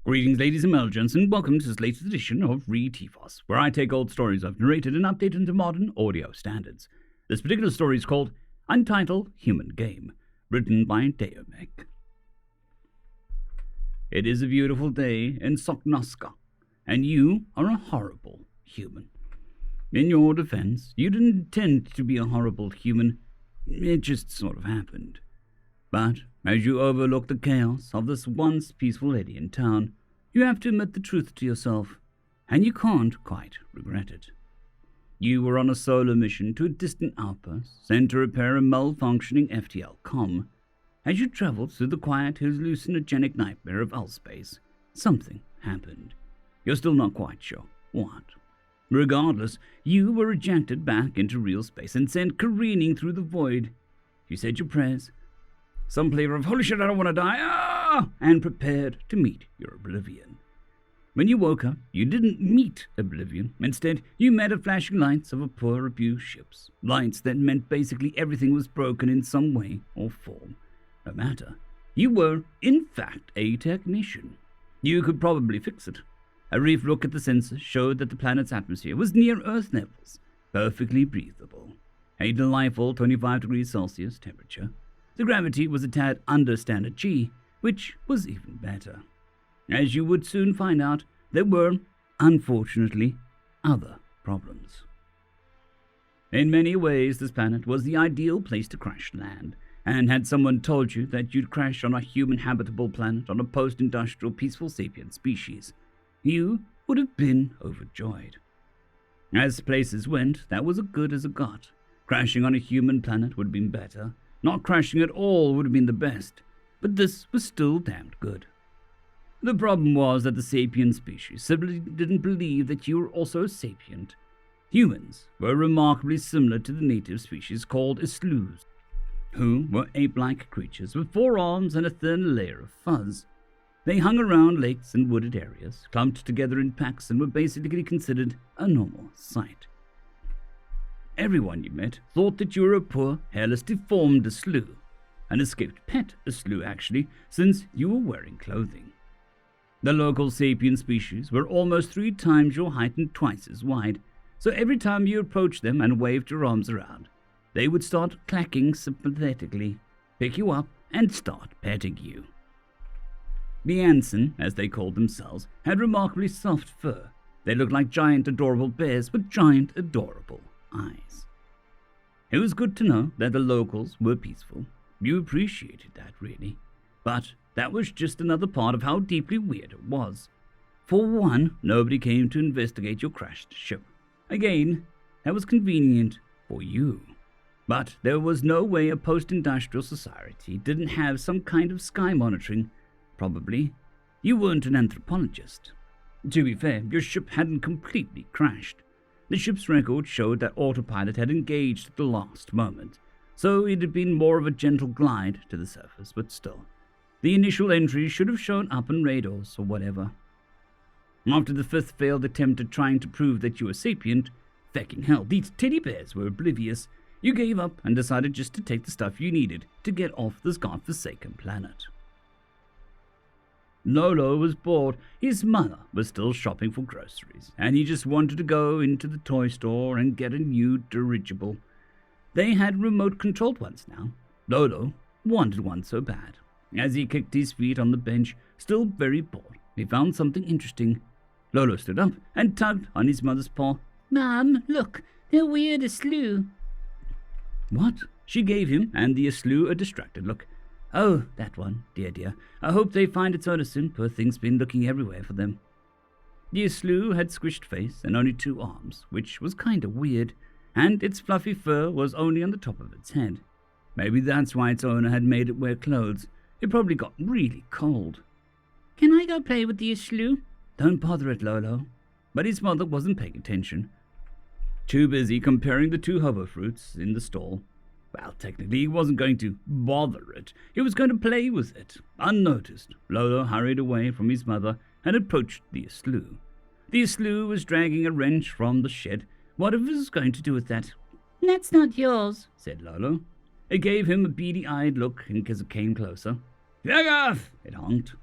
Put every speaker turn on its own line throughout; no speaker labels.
Greetings, ladies and melgents, and welcome to this latest edition of Re-Tifos, where I take old stories I've narrated and update into modern audio standards. This particular story is called Untitled Human Game, written by daeomec. It is a beautiful day in Soknoska, and you are a horrible human. In your defense, you didn't intend to be a horrible human. It just sort of happened. But as you overlook the chaos of this once peaceful Indian town, you have to admit the truth to yourself, and you can't quite regret it. You were on a solo mission to a distant outpost, sent to repair a malfunctioning FTL comm. As you traveled through the quiet, hallucinogenic nightmare of L-space, something happened. You're still not quite sure what. Regardless, you were ejected back into real space and sent careening through the void. You said your prayers, some flavor of "holy shit, I don't want to die," and prepared to meet your oblivion. When you woke up, you didn't meet oblivion. Instead, you met the flashing lights of a poor abused ships. Lights that meant basically everything was broken in some way or form. No matter. You were, in fact, a technician. You could probably fix it. A brief look at the sensors showed that the planet's atmosphere was near Earth levels, perfectly breathable. A delightful 25 degrees Celsius temperature. The gravity was a tad under standard G, which was even better. As you would soon find out, there were, unfortunately, other problems. In many ways, this planet was the ideal place to crash land, and had someone told you that you'd crash on a human-habitable planet on a post-industrial peaceful sapient species, you would have been overjoyed. As places went, that was as good as it got. Crashing on a human planet would have been better. Not crashing at all would have been the best, but this was still damned good. The problem was that the sapient species simply didn't believe that you were also sapient. Humans were remarkably similar to the native species called Isloos, who were ape-like creatures with 4 arms and a thin layer of fuzz. They hung around lakes and wooded areas, clumped together in packs, and were basically considered a normal sight. Everyone you met thought that you were a poor, hairless, deformed Isloo, an escaped pet Isloo actually, since you were wearing clothing. The local sapient species were almost 3 times your height and twice as wide, so every time you approached them and waved your arms around, they would start clacking sympathetically, pick you up, and start petting you. The Anson, as they called themselves, had remarkably soft fur. They looked like giant adorable bears with giant adorable eyes. It was good to know that the locals were peaceful. You appreciated that, really. But that was just another part of how deeply weird it was. For one, nobody came to investigate your crashed ship. Again, that was convenient for you. But there was no way a post-industrial society didn't have some kind of sky monitoring. Probably. You weren't an anthropologist. To be fair, your ship hadn't completely crashed. The ship's record showed that autopilot had engaged at the last moment, so it had been more of a gentle glide to the surface, but still. The initial entries should have shown up on radars or whatever. After the 5th failed attempt at trying to prove that you were sapient, fecking hell, these teddy bears were oblivious, you gave up and decided just to take the stuff you needed to get off this godforsaken planet. Lolo was bored. His mother was still shopping for groceries, and he just wanted to go into the toy store and get a new dirigible. They had remote-controlled ones now. Lolo wanted one so bad. As he kicked his feet on the bench, still very bored, he found something interesting. Lolo stood up and tugged on his mother's paw.
"Mom, look, the weird Isloo."
What? She gave him and the Isloo a distracted look. "Oh, that one, dear. I hope they find its owner soon. Poor thing's been looking everywhere for them." The Isloo had squished face and only 2 arms, which was kinda weird, and its fluffy fur was only on the top of its head. Maybe that's why its owner had made it wear clothes. It probably got really cold.
"Can I go play with the Isloo?"
"Don't bother it, Lolo." But his mother wasn't paying attention. Too busy comparing the 2 hobo fruits in the stall. Well, technically, he wasn't going to bother it. He was going to play with it. Unnoticed, Lolo hurried away from his mother and approached the Isloo. The Isloo was dragging a wrench from the shed. Whatever was going to do with that?
"That's not yours,"
said Lolo. It gave him a beady-eyed look as it came closer. "Fuck off!" it honked.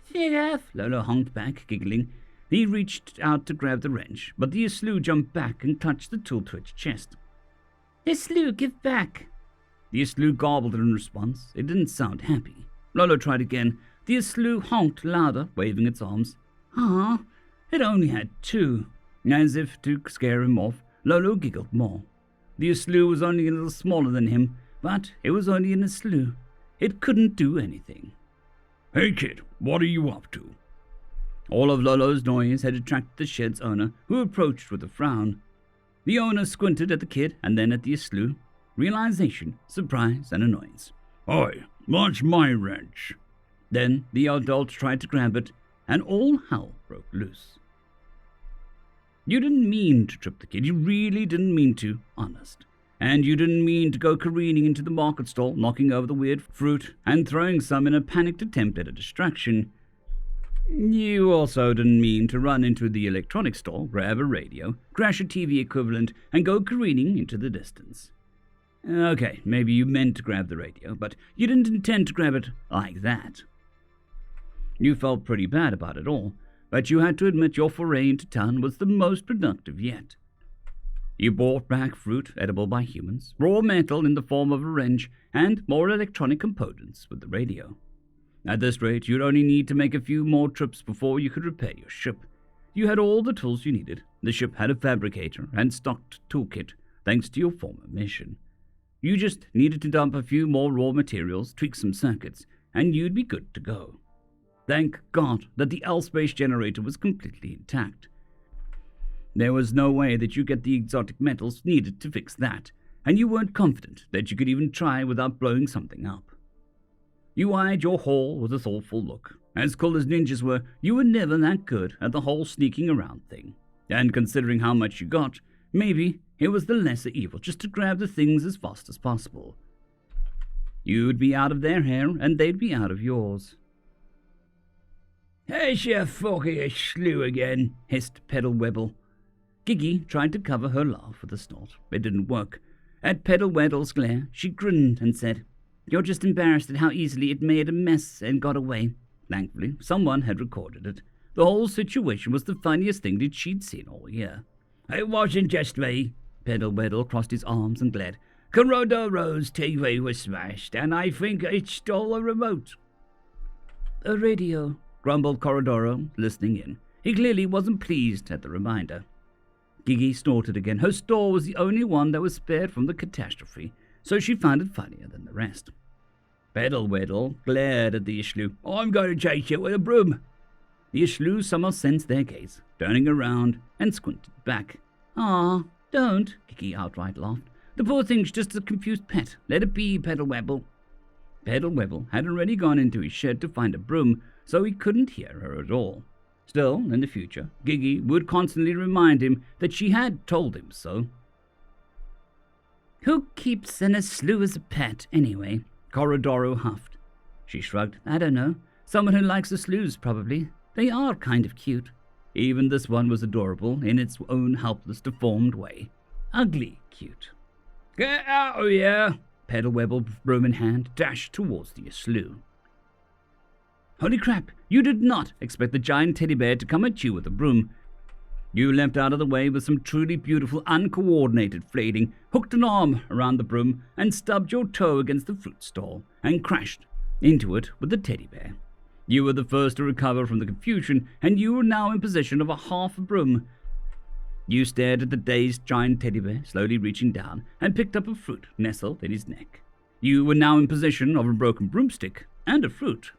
Fair off.
Lolo honked back, giggling. He reached out to grab the wrench, but the Slough jumped back and clutched the tool to its chest.
The Slough, give back.
The Slough garbled in response. It didn't sound happy. Lolo tried again. The Slough honked louder, waving its arms. Ah, it only had 2. As if to scare him off, Lolo giggled more. The Slough was only a little smaller than him, but it was only in a slough. It couldn't do anything. Hey kid, what are you up to? All of Lolo's noise had attracted the shed's owner, who approached with a frown. The owner squinted at the kid and then at the Slough. Realization, surprise, and annoyance. Oi, that's my wrench. Then the adult tried to grab it, and all hell broke loose. You didn't mean to trip the kid. You really didn't mean to, honest. And you didn't mean to go careening into the market stall, knocking over the weird fruit and throwing some in a panicked attempt at a distraction. You also didn't mean to run into the electronics store, grab a radio, crash a TV equivalent, and go careening into the distance. Okay, maybe you meant to grab the radio, but you didn't intend to grab it like that. You felt pretty bad about it all, but you had to admit your foray into town was the most productive yet. You brought back fruit edible by humans, raw metal in the form of a wrench, and more electronic components with the radio. At this rate, you'd only need to make a few more trips before you could repair your ship. You had all the tools you needed. The ship had a fabricator and stocked toolkit, thanks to your former mission. You just needed to dump a few more raw materials, tweak some circuits, and you'd be good to go. Thank God that the L-space generator was completely intact. There was no way that you get the exotic metals needed to fix that, and you weren't confident that you could even try without blowing something up. You eyed your haul with a thoughtful look. As cool as ninjas were, you were never that good at the whole sneaking around thing. And considering how much you got, maybe it was the lesser evil just to grab the things as fast as possible. You'd be out of their hair, and they'd be out of yours. "There's your fucking Slough again," hissed Pedalwebble. Giggy tried to cover her laugh with a snort. It didn't work. At Pedalweddle's glare, she grinned and said, "You're just embarrassed at how easily it made a mess and got away." Thankfully, someone had recorded it. The whole situation was the funniest thing that she'd seen all year. "It wasn't just me." Pedalweddle crossed his arms and glared. "Corodoro's TV was smashed, and I think it stole a remote." "A radio," grumbled Corodoro, listening in. He clearly wasn't pleased at the reminder. Giggy snorted again. Her store was the only one that was spared from the catastrophe, so she found it funnier than the rest. Pedalweddle glared at the Slough. "I'm going to chase you with a broom." The Slough somehow sensed their gaze, turning around and squinted back. "Ah, don't," Giggy outright laughed. "The poor thing's just a confused pet. Let it be, Pedalwebble." Pedalwebble had already gone into his shed to find a broom, so he couldn't hear her at all. Still, in the future, Giggy would constantly remind him that she had told him so. "Who keeps a Slough as a pet, anyway?" Corodoro huffed. She shrugged. "I don't know. Someone who likes the Sloughs, probably. They are kind of cute." Even this one was adorable in its own helpless, deformed way. Ugly cute. "Get out of here!" Pedalwebble, broom in hand, dashed towards the Slough. Holy crap, you did not expect the giant teddy bear to come at you with a broom. You leapt out of the way with some truly beautiful, uncoordinated flailing, hooked an arm around the broom, and stubbed your toe against the fruit stall, and crashed into it with the teddy bear. You were the first to recover from the confusion, and you were now in possession of a half a broom. You stared at the dazed giant teddy bear, slowly reaching down, and picked up a fruit nestled in his neck. You were now in possession of a broken broomstick and a fruit.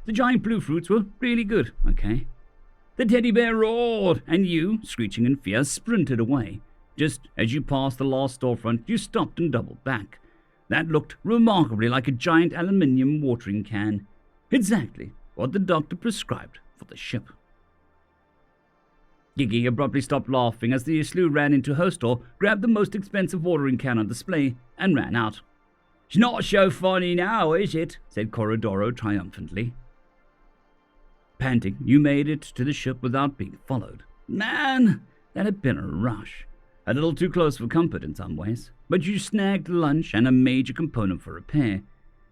The giant blue fruits were really good, okay? The teddy bear roared, and you, screeching in fear, sprinted away. Just as you passed the last storefront, you stopped and doubled back. That looked remarkably like a giant aluminium watering can. Exactly what the doctor prescribed for the ship. Giggy abruptly stopped laughing as the Slough ran into her store, grabbed the most expensive watering can on display, and ran out. "It's not so funny now, is it?" said Corodoro triumphantly. Panting, you made it to the ship without being followed. Man, that had been a rush. A little too close for comfort in some ways, but you snagged lunch and a major component for repair.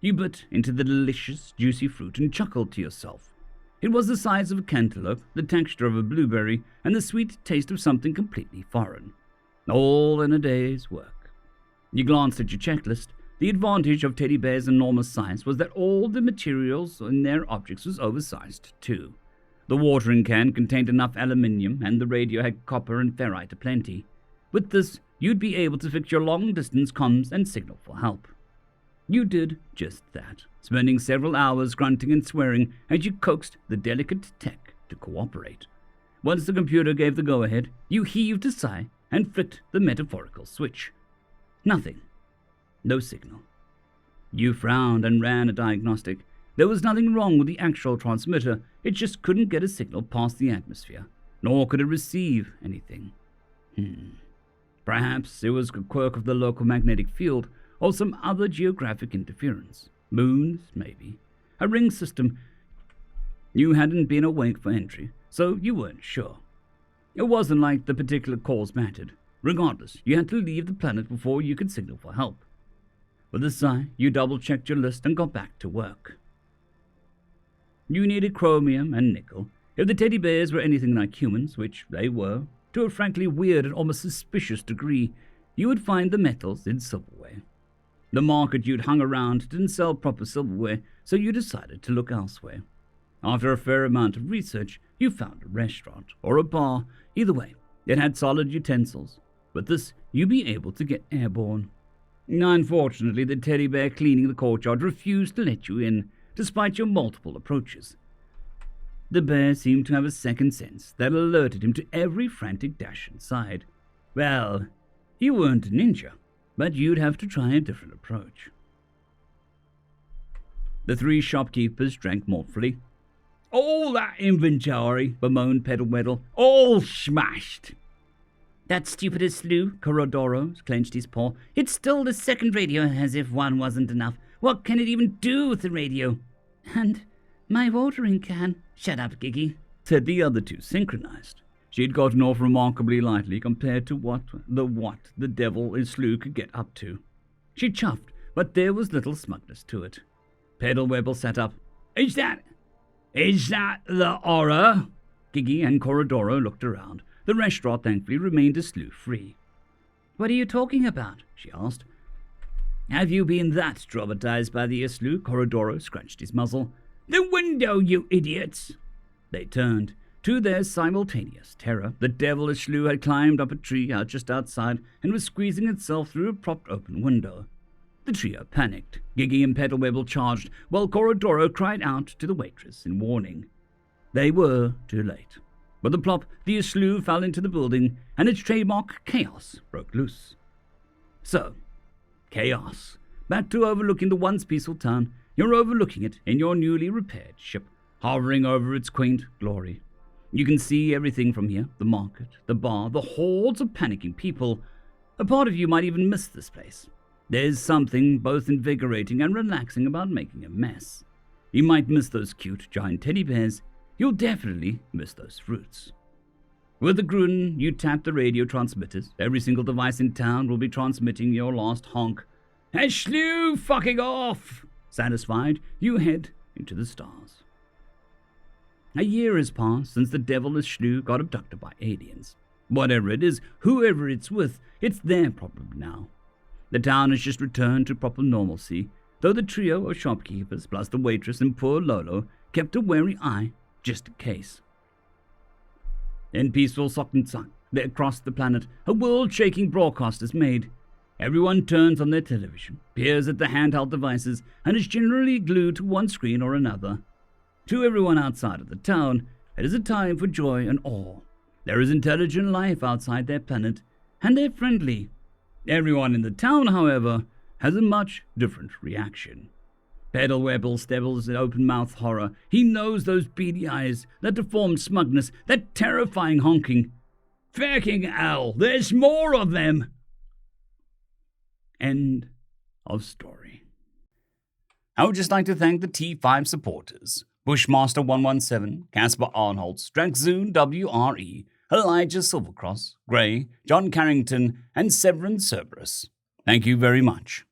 You bit into the delicious, juicy fruit and chuckled to yourself. It was the size of a cantaloupe, the texture of a blueberry, and the sweet taste of something completely foreign. All in a day's work. You glanced at your checklist. The advantage of teddy bears' enormous size was that all the materials in their objects was oversized too. The watering can contained enough aluminium, and the radio had copper and ferrite aplenty. With this, you'd be able to fix your long-distance comms and signal for help. You did just that, spending several hours grunting and swearing as you coaxed the delicate tech to cooperate. Once the computer gave the go-ahead, you heaved a sigh and flicked the metaphorical switch. Nothing. No signal. You frowned and ran a diagnostic. There was nothing wrong with the actual transmitter, it just couldn't get a signal past the atmosphere, nor could it receive anything. Perhaps it was a quirk of the local magnetic field, or some other geographic interference. Moons, maybe. A ring system. You hadn't been awake for entry, so you weren't sure. It wasn't like the particular cause mattered. Regardless, you had to leave the planet before you could signal for help. With a sigh, you double-checked your list and got back to work. You needed chromium and nickel. If the teddy bears were anything like humans, which they were, to a frankly weird and almost suspicious degree, you would find the metals in silverware. The market you'd hung around didn't sell proper silverware, so you decided to look elsewhere. After a fair amount of research, you found a restaurant or a bar. Either way, it had solid utensils. With this, you'd be able to get airborne. Unfortunately, the teddy bear cleaning the courtyard refused to let you in, despite your multiple approaches. The bear seemed to have a second sense that alerted him to every frantic dash inside. Well, you weren't a ninja, but you'd have to try a different approach. The three shopkeepers drank mournfully. "All that inventory," bemoaned Peddleweddle, "all smashed."
"That stupid slew," Corodoro clenched his paw. "It's still the second radio, as if one wasn't enough. What can it even do with the radio? And my watering can." "Shut up, Giggy,"
said the other two, synchronized. She'd gotten off remarkably lightly compared to what the devil in slew could get up to. She chuffed, but there was little smugness to it. Peddlewebble sat up. Is that the horror?" Giggy and Corodoro looked around. The restaurant thankfully remained a slew-free.
"What are you talking about?" she asked.
"Have you been that traumatized by the Islu?" Corodoro scratched his muzzle. "The window, you idiots!" They turned. To their simultaneous terror, the devil Islu had climbed up a tree just outside and was squeezing itself through a propped open window. The trio panicked. Giggy and Peddlewebble charged, while Corodoro cried out to the waitress in warning. They were too late. With a plop, the Islu fell into the building, and its trademark chaos broke loose. So, chaos. Back to overlooking the once peaceful town, you're overlooking it in your newly repaired ship, hovering over its quaint glory. You can see everything from here, the market, the bar, the hordes of panicking people. A part of you might even miss this place. There's something both invigorating and relaxing about making a mess. You might miss those cute giant teddy bears. You'll definitely miss those fruits. With a grin, you tap the radio transmitters. Every single device in town will be transmitting your last honk. "And slew fucking off!" Satisfied, you head into the stars. A year has passed since the devil Shlu got abducted by aliens. Whatever it is, whoever it's with, it's their problem now. The town has just returned to proper normalcy, though the trio of shopkeepers, plus the waitress and poor Lolo, kept a wary eye, just in case. In peaceful Soknsak, across the planet, a world-shaking broadcast is made. Everyone turns on their television, peers at the handheld devices, and is generally glued to one screen or another. To everyone outside of the town, it is a time for joy and awe. There is intelligent life outside their planet, and they're friendly. Everyone in the town, however, has a much different reaction. Peddlewebble stebbles in open-mouthed horror. He knows those beady eyes, that deformed smugness, that terrifying honking. Fucking hell, there's more of them! End of story. I would just like to thank the T5 supporters: Bushmaster 117, Casper Arnholtz, Draxzoon WRE, Elijah Silvercross, Gray, John Carrington, and Severin Cerberus. Thank you very much.